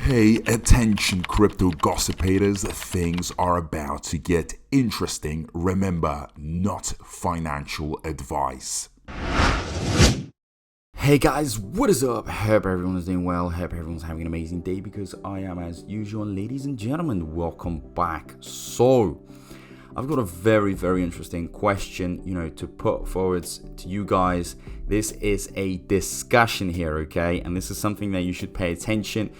Hey, attention crypto gossipators, things are about to get interesting. Remember, not financial advice. Hey guys, what is up? Hope everyone is doing well. Hope everyone's having an amazing day because I am as usual. Ladies and gentlemen, welcome back. So, I've got a very interesting question, to put forwards to you guys. This is a discussion here, okay? And this is something that you should pay attention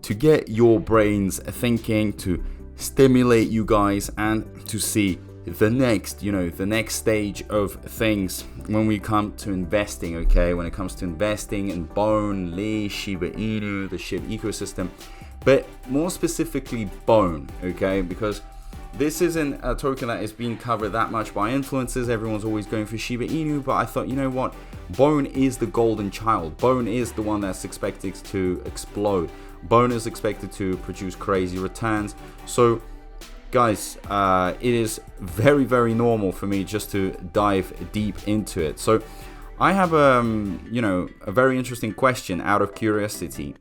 to get your brains thinking, to stimulate you guys, and to see the next stage of things when we come to investing, okay? When it comes to investing in Bone, Lee, Shiba Inu, the SHIB ecosystem, but more specifically Bone, okay? Because this isn't a token that is being covered that much by influencers. Everyone's always going for Shiba Inu, but I thought, you know what? Bone is the golden child. Bone is the one that's expected to explode. Bone is expected to produce crazy returns. So, guys, it is very normal for me just to dive deep into it. So, I have a very interesting question out of curiosity.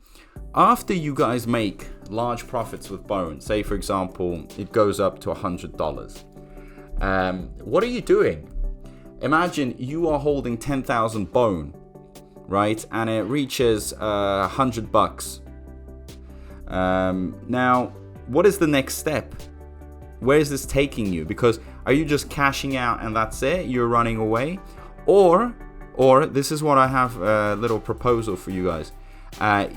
After you guys make large profits with Bone, say for example, it goes up to $100, what are you doing? Imagine you are holding 10,000 Bone, right? And it reaches $100. Now, what is the next step? Where is this taking you? Because are you just cashing out and that's it? You're running away? Or this is what I have a little proposal for you guys.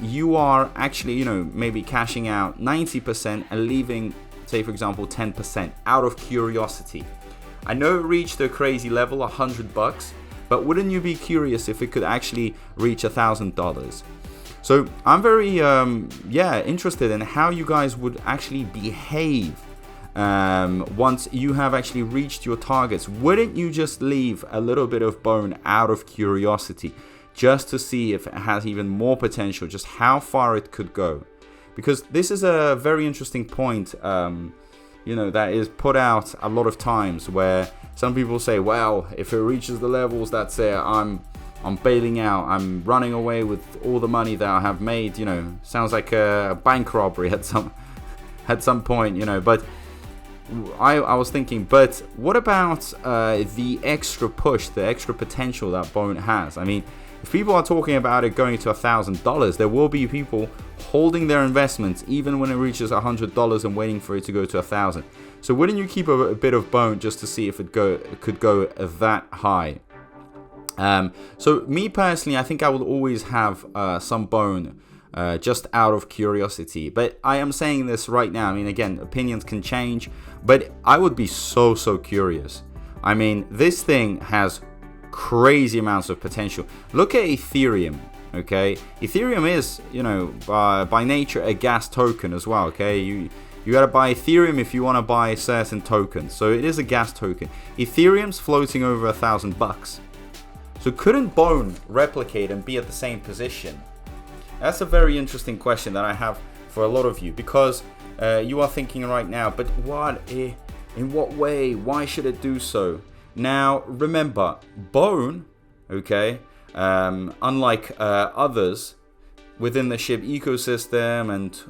You are actually, maybe cashing out 90% and leaving, say for example, 10% out of curiosity. I know it reached a crazy level, $100, but wouldn't you be curious if it could actually reach $1,000? So I'm very, interested in how you guys would actually behave once you have actually reached your targets. Wouldn't you just leave a little bit of Bone out of curiosity just to see if it has even more potential, just how far it could go? Because this is a very interesting point, that is put out a lot of times where some people say, well, if it reaches the levels, that's it, I'm bailing out, I'm running away with all the money that I have made. Sounds like a bank robbery at some point, but I was thinking, but what about the extra push, the extra potential that Bone has? I mean, if people are talking about it going to $1,000, there will be people holding their investments even when it reaches $100 and waiting for it to go to $1,000. So wouldn't you keep a bit of Bone just to see if it could go that high? So me personally, I think I will always have some Bone just out of curiosity. But I am saying this right now. I mean, again, opinions can change, but I would be so curious. I mean, this thing has crazy amounts of potential. Look at Ethereum, okay? Ethereum is, by nature a gas token as well, okay? You gotta buy Ethereum if you want to buy certain tokens. So it is a gas token. Ethereum's floating over $1,000. So couldn't Bone replicate and be at the same position? That's a very interesting question that I have for a lot of you, because you are thinking right now, but in what way? Why should it do so? Now, remember, Bone, okay, unlike others within the SHIB ecosystem and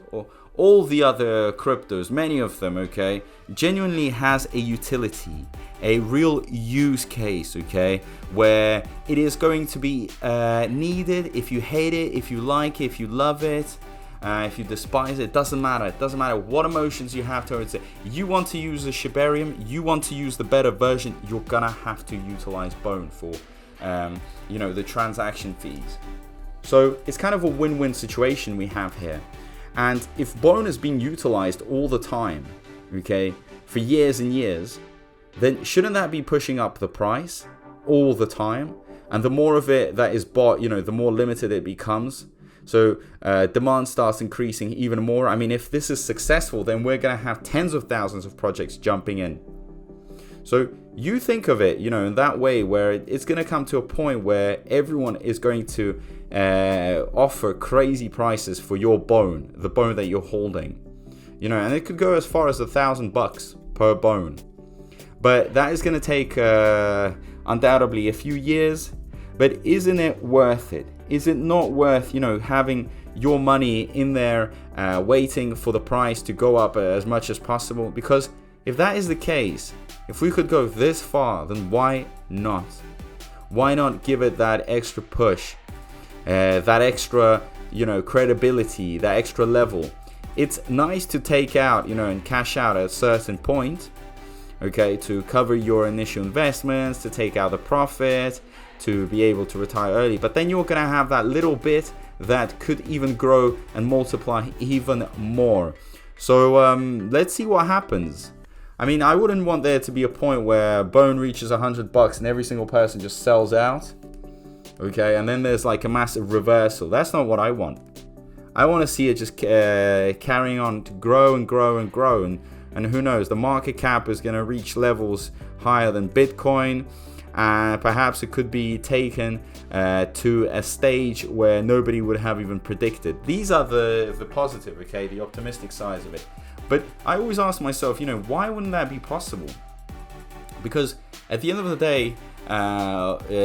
all the other cryptos, many of them, okay, genuinely has a utility, a real use case, okay, where it is going to be needed. If you hate it, if you like it, if you love it, if you despise it, doesn't matter. It doesn't matter what emotions you have towards it. You want to use the Shibarium, you want to use the better version, you're gonna have to utilize Bone for, the transaction fees. So it's kind of a win-win situation we have here. And if Bone is being utilized all the time, okay, for years and years, then shouldn't that be pushing up the price all the time? And the more of it that is bought, the more limited it becomes. So demand starts increasing even more. I mean, if this is successful, then we're going to have tens of thousands of projects jumping in. So you think of it, in that way, where it's going to come to a point where everyone is going to offer crazy prices for your Bone, the Bone that you're holding, and it could go as far as $1,000 per Bone. But that is going to take undoubtedly a few years. But isn't it worth it? Is it not worth, having your money in there waiting for the price to go up as much as possible? Because if that is the case, if we could go this far, then why not? Why not give it that extra push, that extra, credibility, that extra level? It's nice to take out, and cash out at a certain point, okay, to cover your initial investments, to take out the profit, to be able to retire early. But then you're going to have that little bit that could even grow and multiply even more. So let's see what happens. I mean, I wouldn't want there to be a point where Bone reaches $100 and every single person just sells out, okay, and then there's like a massive reversal. That's not what I want. I want to see it just carrying on to grow and grow and grow, and who knows, the market cap is going to reach levels higher than Bitcoin, and perhaps it could be taken to a stage where nobody would have even predicted. These are the positive, okay, the optimistic sides of it. But I always ask myself, why wouldn't that be possible? Because at the end of the day,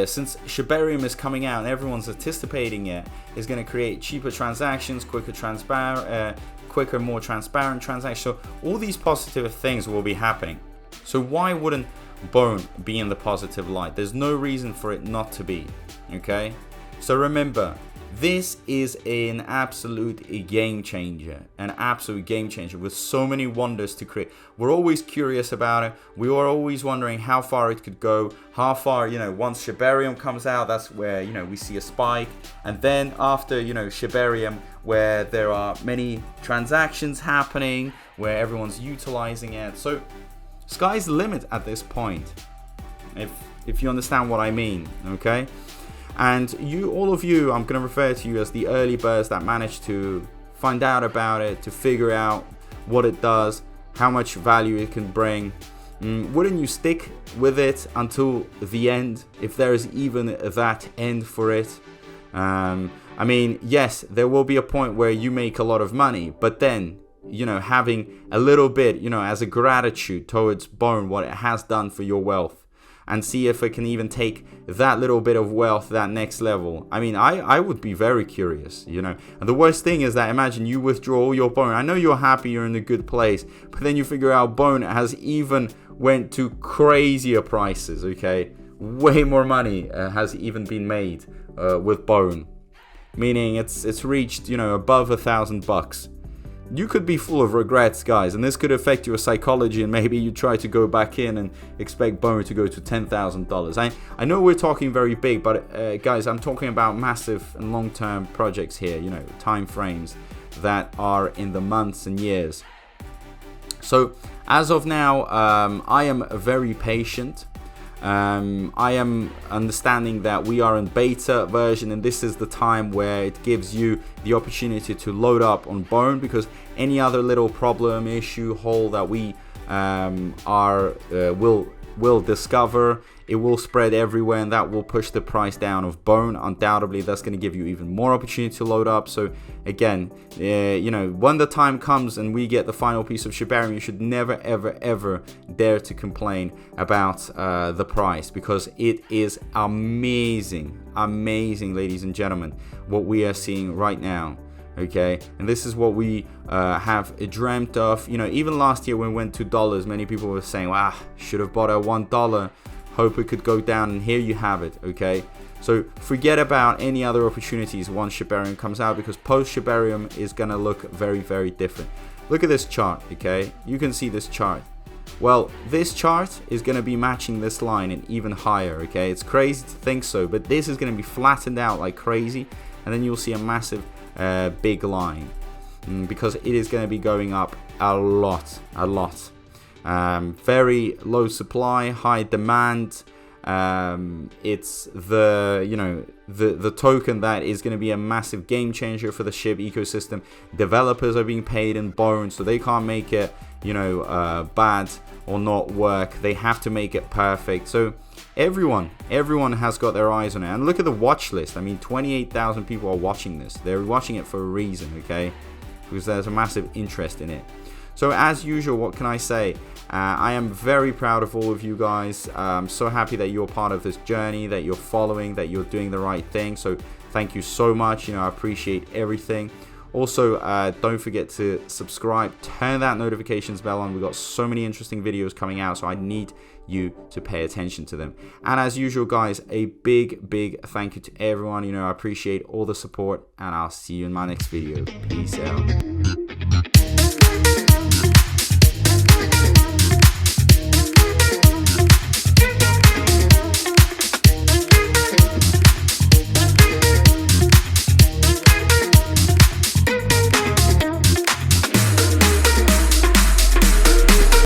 since Shibarium is coming out and everyone's anticipating it, is going to create cheaper transactions, quicker, more transparent transactions. So all these positive things will be happening. So why wouldn't Bone be in the positive light? There's no reason for it not to be. Okay? So remember, this is an absolute game changer, with so many wonders to create. We're always curious about it. We are always wondering how far it could go, how far, once Shibarium comes out, that's where, we see a spike. And then after, Shibarium, where there are many transactions happening, where everyone's utilizing it. So sky's the limit at this point, if you understand what I mean, okay? And all of you, I'm going to refer to you as the early birds that managed to find out about it, to figure out what it does, how much value it can bring. Wouldn't you stick with it until the end, if there is even that end for it? I mean, yes, there will be a point where you make a lot of money, but then, having a little bit, as a gratitude towards Bone, what it has done for your wealth, and see if it can even take that little bit of wealth to that next level. I mean, I would be very curious, And the worst thing is that, imagine you withdraw all your Bone. I know you're happy, you're in a good place, but then you figure out Bone has even went to crazier prices, okay? Way more money has even been made with Bone. Meaning it's reached, above $1,000. You could be full of regrets, guys, and this could affect your psychology, and maybe you try to go back in and expect Bone to go to $10,000. I know we're talking very big, but guys, I'm talking about massive and long-term projects here, time frames that are in the months and years. So as of now, I am very patient. I am understanding that we are in beta version, and this is the time where it gives you the opportunity to load up on Bone, because any other little problem, issue, hole that we will discover, it will spread everywhere, and that will push the price down of Bone. Undoubtedly, that's going to give you even more opportunity to load up. So again, when the time comes and we get the final piece of Shibarium, you should never, ever, ever dare to complain about the price, because it is amazing, ladies and gentlemen, what we are seeing right now. Okay, and this is what we have dreamt of. Even last year when we went to $2, many people were saying, "Wow, should have bought at $1. Hope it could go down." And here you have it. Okay, so forget about any other opportunities once Shibarium comes out, because post Shibarium is gonna look very, very different. Look at this chart. Okay, you can see this chart. Well, this chart is going to be matching this line and even higher. Okay, it's crazy to think so, but this is going to be flattened out like crazy, and then you'll see a massive big line, because it is going to be going up a lot. Very low supply, high demand. It's the token that is going to be a massive game changer for the SHIB ecosystem. Developers are being paid in Bone, so they can't make it bad or not work. They have to make it perfect. So everyone has got their eyes on it. And look at the watch list. I mean, 28,000 people are watching this. They're watching it for a reason, okay? Because there's a massive interest in it. So as usual, what can I say? I am very proud of all of you guys. I'm so happy that you're part of this journey, that you're following, that you're doing the right thing. So Thank you so much. You know, I appreciate everything. Also, don't forget to subscribe, turn that notifications bell on. We've got so many interesting videos coming out, so I need you to pay attention to them. And as usual, guys, a big thank you to everyone. You know, I appreciate all the support, and I'll see you in my next video. Peace out.